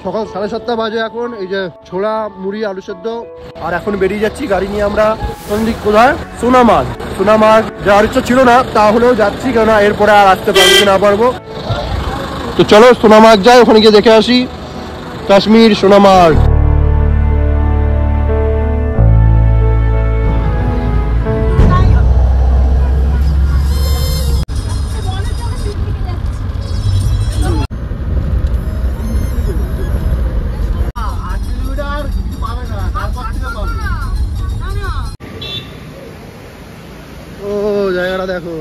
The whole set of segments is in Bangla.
সকাল 7:30 বাজে এখন। এই যে ছোলা মুড়ি আলু সেদ্ধ, আর এখন বেরিয়ে যাচ্ছি গাড়ি নিয়ে আমরা। কোন দিক? কোথায়? সোনামার্গ। সোনামার্গ যাওয়ার ইচ্ছা ছিল না, তাহলেও যাচ্ছি, কেননা এরপরে আর আসতে পারবো কি না পারবো। তো চলো সোনামার্গ যাই, ওখানে গিয়ে দেখে আসি কাশ্মীর সোনামার্গ। ও জায়গাটা দেখো।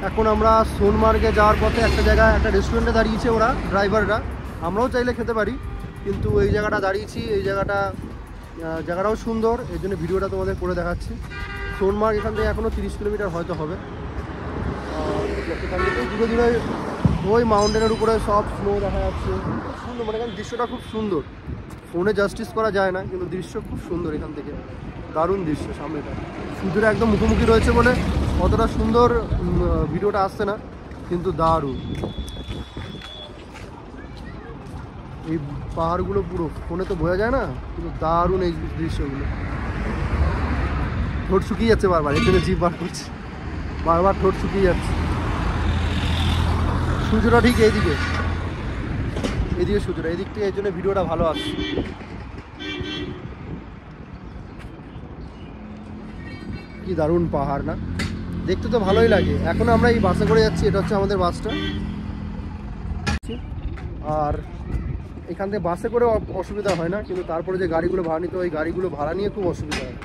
এখন আমরা সোনমার্গে যাওয়ার পথে একটা জায়গায়, একটা রেস্টুরেন্টে দাঁড়িয়েছে ওরা, ড্রাইভাররা। আমরাও চাইলে খেতে পারি, কিন্তু এই জায়গাটা দাঁড়িয়েছি। এই জায়গাটাও সুন্দর, এই জন্য ভিডিওটা তোমাদের করে দেখাচ্ছি। সোনমার্গ এখান থেকে এখনও 30 কিলোমিটার হয়তো হবে। এখান থেকে দূরে দূরে ওই মাউন্টেনের উপরে সব স্নো দেখা যাচ্ছে। খুব সুন্দর, মানে এখানে দৃশ্যটা খুব সুন্দর। ফোনে জাস্টিস করা যায় না, কিন্তু দৃশ্য খুব সুন্দর এখান থেকে। দারুণ দৃশ্য। সামনেটা সূর্যটা একদম মুখোমুখি রয়েছে বলে অতটা সুন্দর ভিডিওটা আসছে না, কিন্তু দারুণ। এই পাহাড়গুলো পুরো ফোনে তো বোঝা যায় না, কিন্তু দারুণ এই দৃশ্যগুলো। ঠোঁট শুকিয়ে যাচ্ছে বারবার, এর জন্য জিভ বার করছে, বারবার ঠোঁট শুকিয়ে যাচ্ছে। সূর্যটা ঠিক এইদিকে সূর্যটা এদিক থেকে, এই জন্য ভিডিওটা ভালো আসছে। কি দারুণ পাহাড় না? দেখতে তো ভালোই লাগে। এখন আমরা এই বাসে করে যাচ্ছি, এটা হচ্ছে আমাদের বাসটা। আর এখান থেকে বাসে করে অসুবিধা হয় না, কিন্তু তারপরে যে গাড়িগুলো ভাড়া নিতে হয়, ওই গাড়িগুলো ভাড়া নিয়ে খুব অসুবিধা হয়।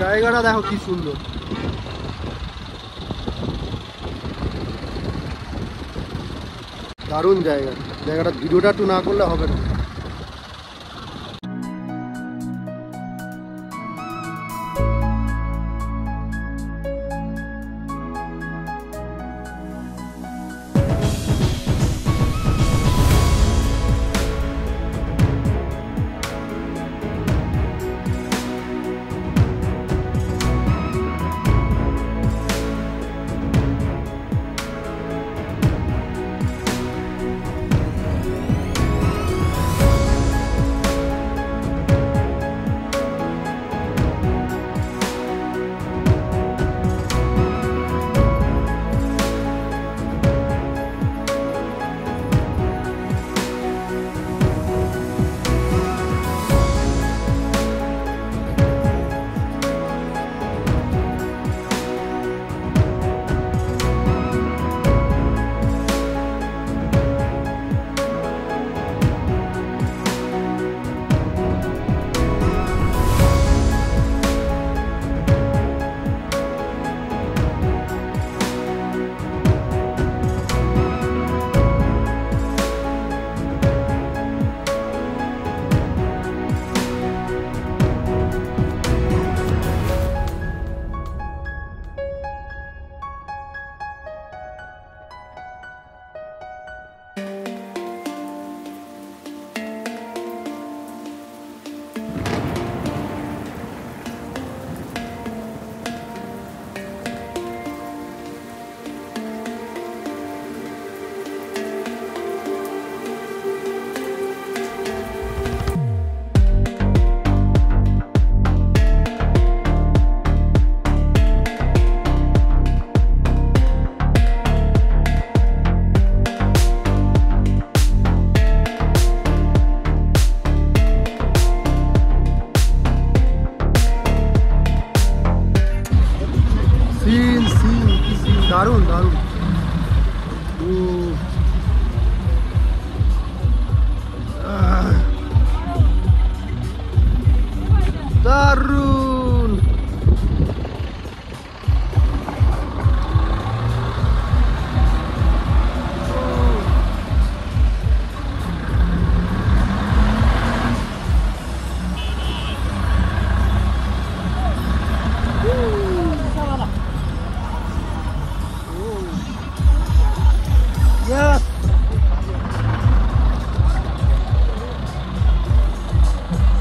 জায়গাটা দেখো কি সুন্দর। দারুণ জায়গা। জায়গাটা ভিডিওটা একটু না করলে হবে না। দারুণ দারুণ। দারুণ।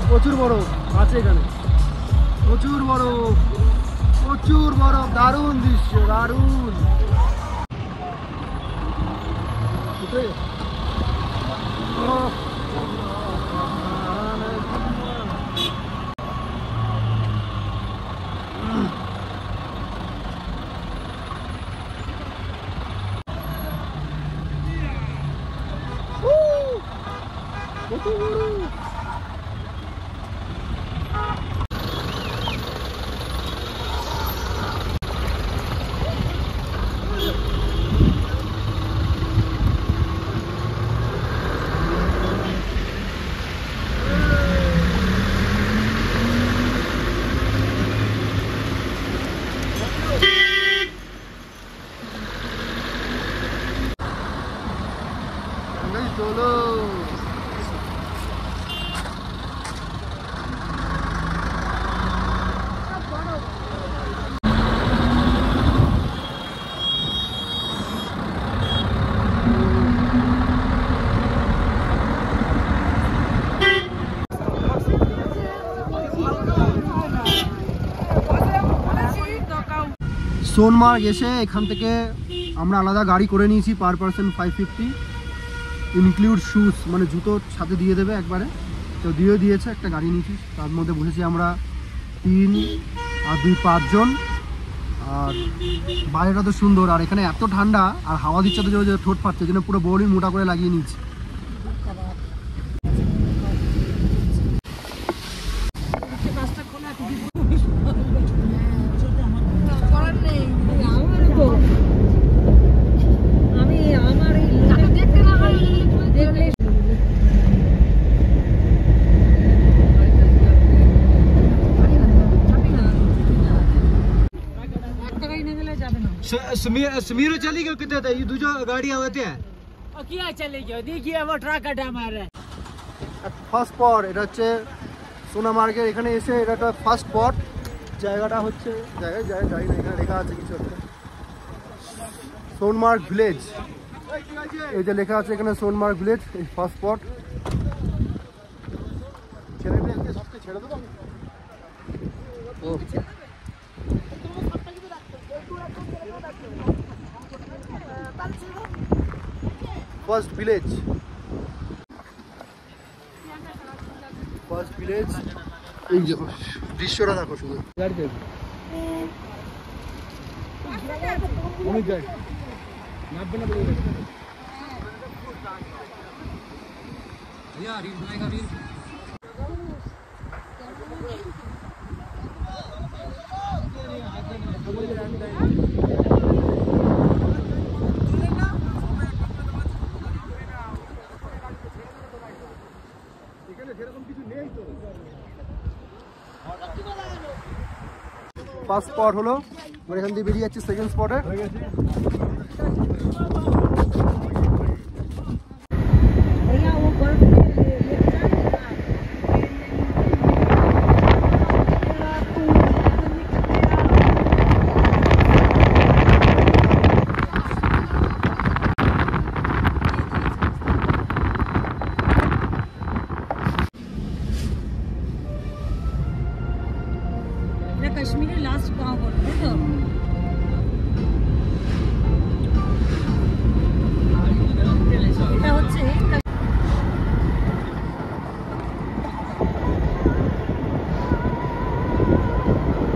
প্রচুর বরফ আছে এখানে, প্রচুর বরফ, প্রচুর বরফ। দারুণ দৃশ্য, দারুণ। চলো। সোনমার্গ এসে এখান থেকে আমরা আলাদা গাড়ি করে নিয়েছি, পার পারসন 550, ইনক্লুড শুজ, মানে জুতোর সাথে দিয়ে দেবে একবারে। তো দিয়ে দিয়েছে, একটা গাড়ি নিয়েছি, তার মধ্যে বসেছি আমরা 3 আর 2 5 জন। আর বাইরেটা তো সুন্দর, আর এখানে এত ঠান্ডা আর হাওয়া দিচ্ছে তো যে ঠোঁট ফাটছে, জন্য পুরো বোর্ডই মোটা করে লাগিয়ে নিয়েছি। समीर चली गयो कितने थे ये दूसरा गाड़ियां होते हैं क्या चले गयो देखिए वो ट्रक अड्डा मार ফার্স্ট স্পট এটা হচ্ছে সোনামার্গের এখানে এসে এটা একটা ফার্স্ট স্পট জায়গাটা হচ্ছে জায়গায় যাই না এখানে লেখা আছে কিছু একটা সোনমার্গ ভিলেজ এই যে লেখা আছে এখানে সোনমার্গ ভিলেজ এই ফার্স্ট স্পট ছেড়ে দেবো ফার্স্ট ভিলেজ এই যে দৃশ্যটা দেখো শুধু ফার্স্ট স্পট হলো আমরা এখান দিয়ে বেরিয়ে যাচ্ছি সেকেন্ড স্পটে कश्मीरी लास्ट गांव बोलते हैं तो এটা হচ্ছে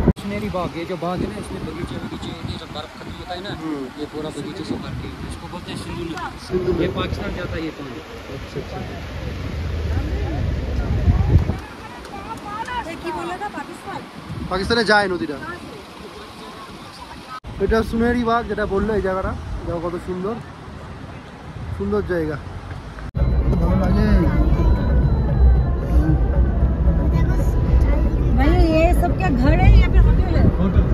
कश्मीरी बाग ये जो बाग है ना इसमें बगीचे बगीचे होते हैं जब बर्फ खत्म होता है ना ये पूरा बगीचे से भर के इसको बोलते हैं सिंधु नदी ये पाकिस्तान जाता है ये पानी अच्छा কি বলে না পাকিস্তান পাকিস্তানে যায় নদীটা এটা সুনেরি বাগ যেটা বললো এই জায়গাটা দেখো কত সুন্দর সুন্দর জায়গা ভালো লাগে भैया ये सब क्या घर है या फिर होटल है होटल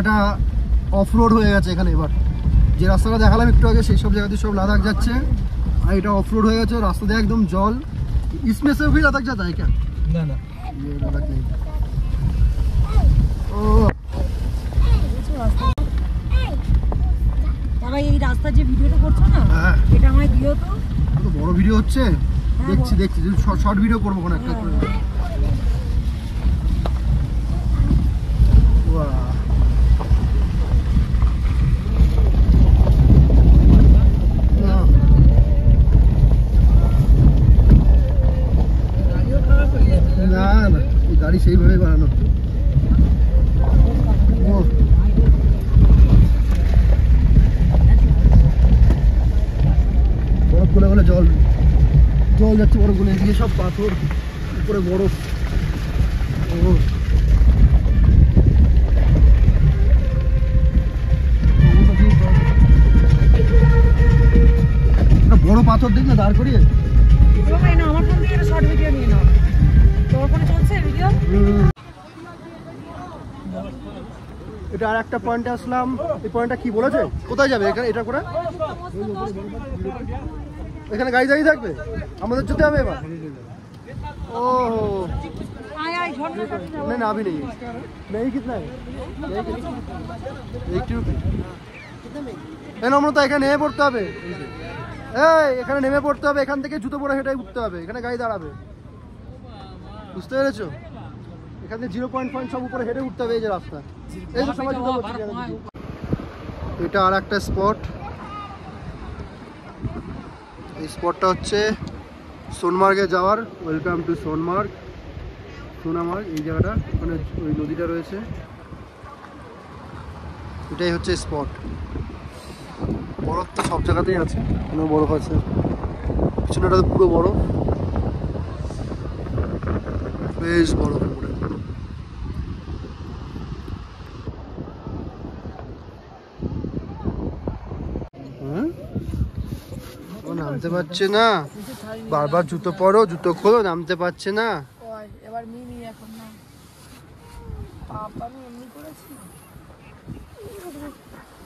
এটা অফ রোড হয়ে গেছে এখানে এবার যে রাস্তাটা দেখালাম একটু আগে সেই সব জায়গাতে সব লাদাখ যাচ্ছে আর এটা অফ রোড হয়ে গেছে রাস্তা দিয়ে একদম জল इसमें से भी लद्दाख जाता है क्या ना ना ये लद्दाख नहीं ও বাবা এই রাস্তা যে ভিডিওটা করছো না হ্যাঁ এটা আমায় দিও তো কত বড় ভিডিও হচ্ছে দেখছি শর্ট ভিডিও করবো কোন একটা করে বাহ না না এই গাড়ি সেইভাবে বানানো বরফ গুলো বলে জল যাচ্ছে বরফ গুলো এদিকে সব পাথর উপরে বরফ বড় পাথর দেখ না দাঁড় করিয়ে আমার ফোন থেকে একটা শর্ট ভিডিও নিয়ে নাও তোর ফোনে চলছে ভিডিও এটা আর একটা পয়েন্টে আসলাম এই পয়েন্টটা কি বলেছে কোথায় যাবে এটা করে এখানে গাড়ি দাঁড়িয়ে থাকবে আমাদের যেতে হবে এবার ও नहीं ना अभी नहीं नहीं कितना है আমরা তো এখানে নেমে পড়তে হবে এখানে নেমে পড়তে হবে এখান থেকে জুতো পরে হেঁটে উঠতে হবে এখানে গাড়ি দাঁড়াবে বুঝতে পেরেছো এখান থেকে 0.5 সব উপরে হেঁটে উঠতে হবে এই যে রাস্তা এই যে সবাই জুতো পরছে এটা আর একটা স্পট এই স্পটটা হচ্ছে সোনমার্গে যাওয়ার ওয়েলকাম টু সোনমার্গ সোনামার্গ এই জায়গাটা ওখানে ওই নদীটা রয়েছে এটাই হচ্ছে স্পট। বরফ তো সব জায়গাতেই আছে, কোনো বরফ আছে, পিছনেটা তো পুরো বরফ, বেশ বরফ উপরে। নামতে পারছে না, বারবার জুতো পরো, জুতো খোলো, নামতে পারছে না। এবার মিমি এখন না আমি এমনি করেছি।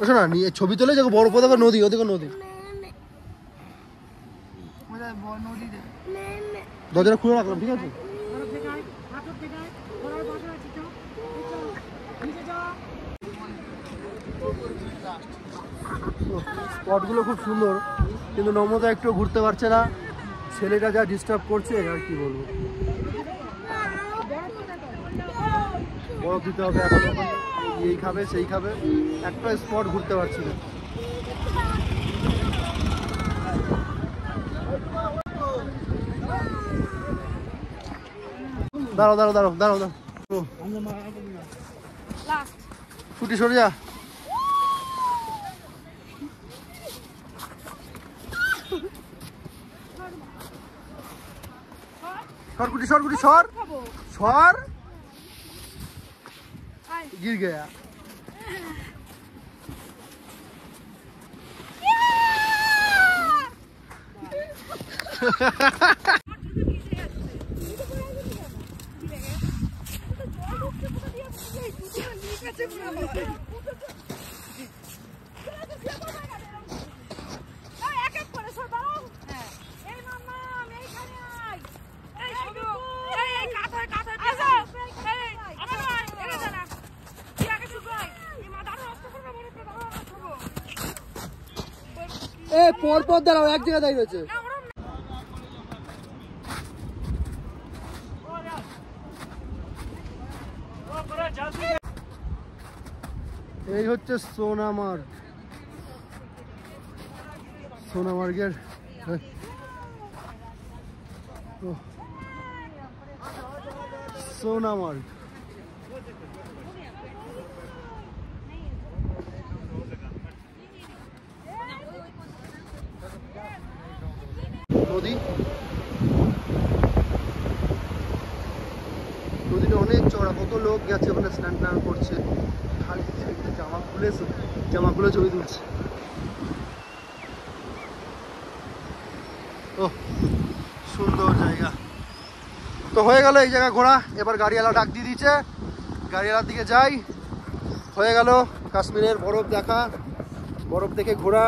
শোনা নিয়ে ছবি তোলে, দেখো বরফ, দেখো নদী, ওদিকে নদী। দরজাটা খুলে রাখলাম, ঠিক আছে? স্পটগুলো খুব সুন্দর, কিন্তু নমতা একটু ঘুরতে পারছে না, ছেলেটা যা ডিস্টার্ব করছে আর কি বলবো। বরফ দিতে হবে এখন, এই খাবে সেই খাবে, একটা স্পট ঘুরতে পারছি না। দাঁড়াও দাঁড়াও দাঁড়াও দাঁড়াও দাঁড়াও, ছুটি সরে যা। সরকুটি সরকুটি সর সর, गिर गया। পর পর দাঁড়াও, এক জায়গায় দাঁড়িয়ে রয়েছে। এই হচ্ছে সোনামার্গ, সোনামার্গের সোনামার্গ। নদী, নদীটা অনেক চড়া, কত লোক গেছে ওখানে স্নান টান করছে, খালি জামা খুলে ছবি তুলছে। ও সুন্দর জায়গা। তো হয়ে গেল এই জায়গা ঘোরা, এবার গাড়িওয়ালা ডাক দিয়ে দিচ্ছে, গাড়িওয়ালার দিকে যাই। হয়ে গেল কাশ্মীরের বরফ দেখা, বরফ দেখে ঘোরা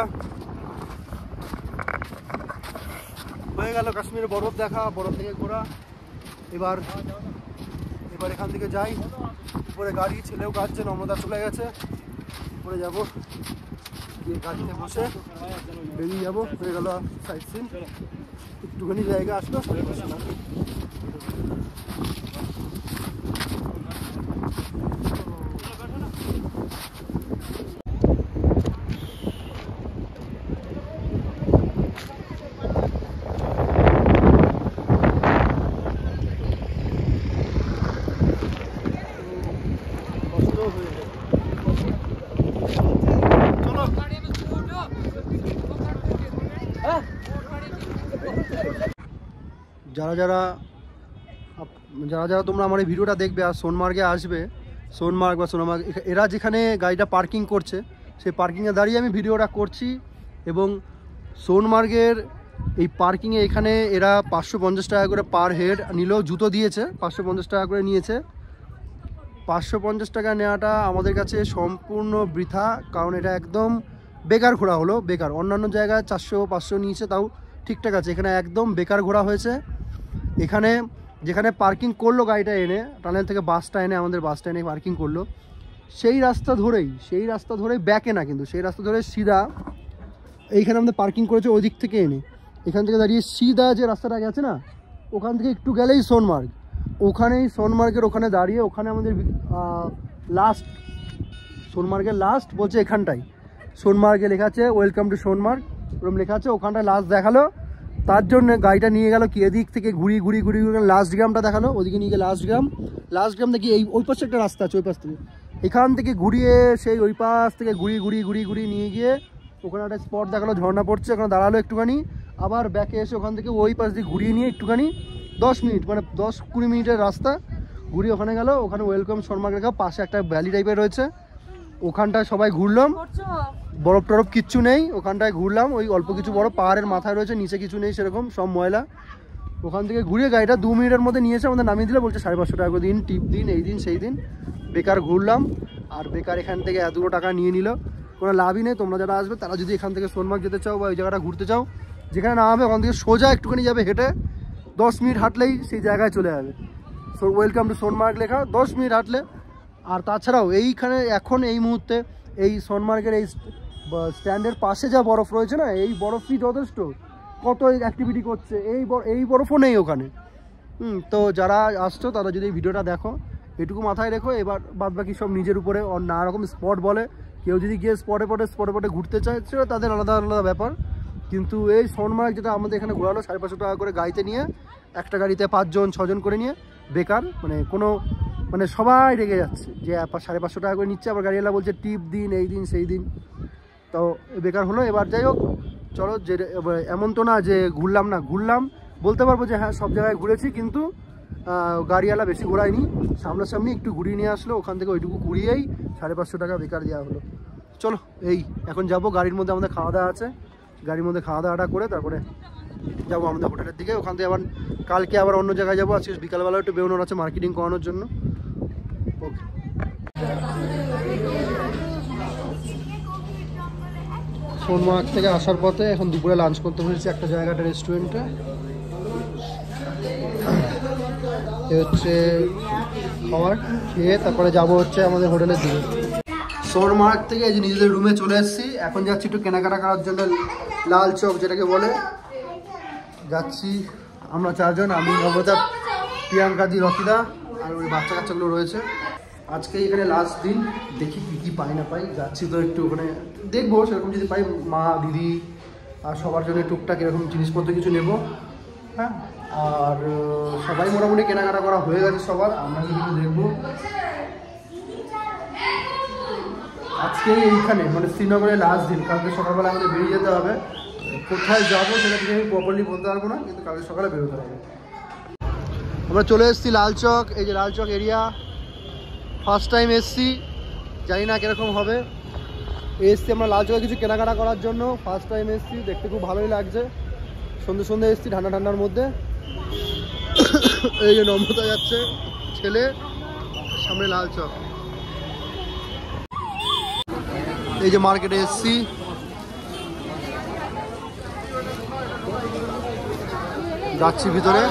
হয়ে গেল, কাশ্মীরের বরফ দেখা, বরফ থেকে ঘোরা। এবার এখান থেকে যাই উপরে, গাড়ি ছেলেও কাটছে, নর্মদা চলে গেছে, উপরে যাবো, গিয়ে গাড়িতে বসে বেরিয়ে যাবো। হয়ে গেল সাইট সিন, একটুখানি জায়গা আসলো। যারা যারা তোমরা আমার এই ভিডিওটা দেখবে আর সোনমার্গে আসবে, সোনমার্গ বা সোনামার্গ, এরা যেখানে গাড়িটা পার্কিং করছে সেই পার্কিংয়ে দাঁড়িয়ে আমি ভিডিওটা করছি। এবং সোনমার্গের এই পার্কিংয়ে এখানে এরা 550 টাকা করে পার হেড নিল, জুতো দিয়েছে 550 টাকা করে নিয়েছে। 550 টাকা নেওয়াটা আমাদের কাছে সম্পূর্ণ বৃথা, কারণ এটা একদম বেকার ঘোরা হলো, বেকার। অন্যান্য জায়গায় 400-500 নিয়েছে, তাও ঠিকঠাক আছে, এখানে একদম বেকার ঘোরা হয়েছে। এখানে যেখানে পার্কিং করলো গাড়িটা এনে, টানেল থেকে বাসটা এনে আমাদের বাসটা এনে পার্কিং করলো, সেই রাস্তা ধরেই ব্যাকে না, কিন্তু সেই রাস্তা ধরে সিধা এইখানে আমাদের পার্কিং করেছে, ওই দিক থেকে এনে এখান থেকে দাঁড়িয়ে সিধা যে রাস্তাটা গেছে না, ওখান থেকে একটু গেলেই সোনমার্গ, ওখানেই সোনমার্গের ওখানে দাঁড়িয়ে, ওখানে আমাদের লাস্ট, সোনমার্গের লাস্ট বলছে এখানটাই, সোনমার্গে লেখা আছে ওয়েলকাম টু সোনমার্গ, ওরকম লেখা আছে, ওখানটায় লাস্ট দেখালো। তার জন্য গাড়িটা নিয়ে গেল কি এদিক থেকে ঘুরি লাস্ট গ্রামটা দেখালো, ওদিকে নিয়ে গিয়ে লাস্ট গ্রাম থেকে ওই পাশে একটা রাস্তা আছে, ওই পাশ থেকে এখান থেকে ঘুরিয়ে সেই ওই পাশ থেকে ঘুরিয়ে নিয়ে গিয়ে ওখানে একটা স্পট দেখালো, ঝর্ণা পড়ছে, ওখানে দাঁড়ালো একটুখানি, আবার ব্যাকে এসে ওখান থেকে ওই পাশ দিয়ে ঘুরিয়ে নিয়ে একটুখানি 10 মিনিট মানে 10-20 মিনিটের রাস্তা ঘুরিয়ে ওখানে গেল। ওখানে ওয়েলকাম সোনমার্গ লেখা, পাশে একটা ভ্যালি টাইপের রয়েছে, ওখানটায় সবাই ঘুরলাম, বরফ টরফ কিচ্ছু নেই, ওখানটায় ঘুরলাম, ওই অল্প কিছু বরফ পাহাড়ের মাথায় রয়েছে, নিচে কিছু নেই সেরকম, সব ময়লা। ওখান থেকে ঘুরিয়ে গাড়িটা 2 মিনিটের মধ্যে নিয়েছে, আমাদের নামিয়ে দিলে, বলছে 550 টাকা করে দিন, টিপ দিন, এই দিন সেই দিন। বেকার ঘুরলাম আর বেকার এখান থেকে এতগুলো টাকা নিয়ে নিল, কোনো লাভই নেই। তোমরা যারা আসবে তারা যদি এখান থেকে সোনমার্গ যেতে চাও বা ওই জায়গাটা ঘুরতে চাও, যেখানে নামাবে ওখান থেকে সোজা একটুখানি যাবে হেঁটে, 10 মিনিট হাঁটলেই সেই জায়গায় চলে যাবে। সো ওয়েলকাম টু সোনমার্গ লেখা, 10 মিনিট হাঁটলে। আর তাছাড়াও এইখানে এখন এই মুহূর্তে এই সোনমার্গের এই স্ট্যান্ডের পাশে যা বরফ রয়েছে না, এই বরফই যথেষ্ট, কত অ্যাক্টিভিটি করছে, এই বরফও নেই ওখানে। তো যারা আসছো তারা যদি এই ভিডিওটা দেখো, এটুকু মাথায় রেখো। এবার বাদ বাকি সব নিজের উপরে, নানা রকম স্পট বলে, কেউ যদি গিয়ে স্পটে পটে ঘুরতে চায় সেটা তাদের আলাদা আলাদা ব্যাপার। কিন্তু এই সোনমার্গ যেটা আমাদের এখানে ঘোরালো 550 টাকা করে গাড়িতে নিয়ে, একটা গাড়িতে 5-6 জন করে নিয়ে, বেকার, মানে সবাই রেগে যাচ্ছে যে 550 টাকা করে নিচ্ছে, আবার গাড়িওয়ালা বলছে টিপ দিন, এই দিন সেই দিন, তো বেকার হলো। এবার যাই হোক, চলো, যে এমন তো না যে ঘুরলাম, বলতে পারবো যে হ্যাঁ সব জায়গায় ঘুরেছি, কিন্তু গাড়িওয়ালা বেশি ঘোরায়নি, সামনাসামনি একটু ঘুরিয়ে নিয়ে আসলো, ওখান থেকে ওইটুকু ঘুরিয়েই 550 টাকা বেকার দেওয়া হলো। চলো এই এখন যাব, গাড়ির মধ্যে আমাদের খাওয়া দাওয়া আছে, গাড়ির মধ্যে খাওয়া দাওয়াটা করে তারপরে যাবো আমাদের হোটেলের দিকে। ওখান থেকে আবার কালকে আবার অন্য জায়গায় যাবো, আজকে বিকালবেলা একটু বেরোনোর আছে মার্কেটিং করানোর জন্য। ওকে, সোনমার্গ থেকে আসার পথে এখন দুপুরে লাঞ্চ করতে বলেছি একটা জায়গাটা, রেস্টুরেন্টে। এ হচ্ছে খাবার, খেয়ে তারপরে যাবো হচ্ছে আমাদের হোটেলের দিকে। সোনমার্গ থেকে এই যে নিজেদের রুমে চলে এসেছি, এখন যাচ্ছি একটু কেনাকাটা করার জন্য লাল চক যেটাকে বলে। যাচ্ছি আমরা 4 জন, আমি, মমতা, প্রিয়াঙ্কা দি, রকিদা আর ওই বাচ্চা কাচ্চাগুলো রয়েছে। আজকে এখানে লাস্ট দিন, দেখি কী পাই না পাই, যাচ্ছি তো একটু ওখানে দেখবো, সেরকম যদি পাই মা, দিদি আর সবার জন্য টুকটাক এরকম জিনিসপত্র কিছু নেব। হ্যাঁ, আর সবাই মোটামুটি কেনাকাটা করা হয়ে গেছে সবার, আমরা কিন্তু দেখবো। আজকে এইখানে মানে শ্রীনগরের লাস্ট দিন, কালকে সকালবেলা আমাদের বেরিয়ে যেতে হবে। কোথায় যাবো সেটা থেকে আমি প্রপারলি বলতে পারবো না, কিন্তু কালকে সকালে বেরোতে হবে। আমরা চলে এসেছি লাল চক, এই যে লাল চক এরিয়া, ফার্স্ট টাইম এসছি, জানি না কীরকম হবে। এসছি আমরা লাল চকে কিছু কেনাকাটা করার জন্য, ফার্স্ট টাইম এসছি, দেখতে খুব ভালোই লাগছে। সন্ধ্যে এসছি ঠান্ডার মধ্যে। এই যে নম্রতা যাচ্ছে ছেলে, সামনে লাল চক। এই যে মার্কেটে এসছি, যাচ্ছি ভিতরে।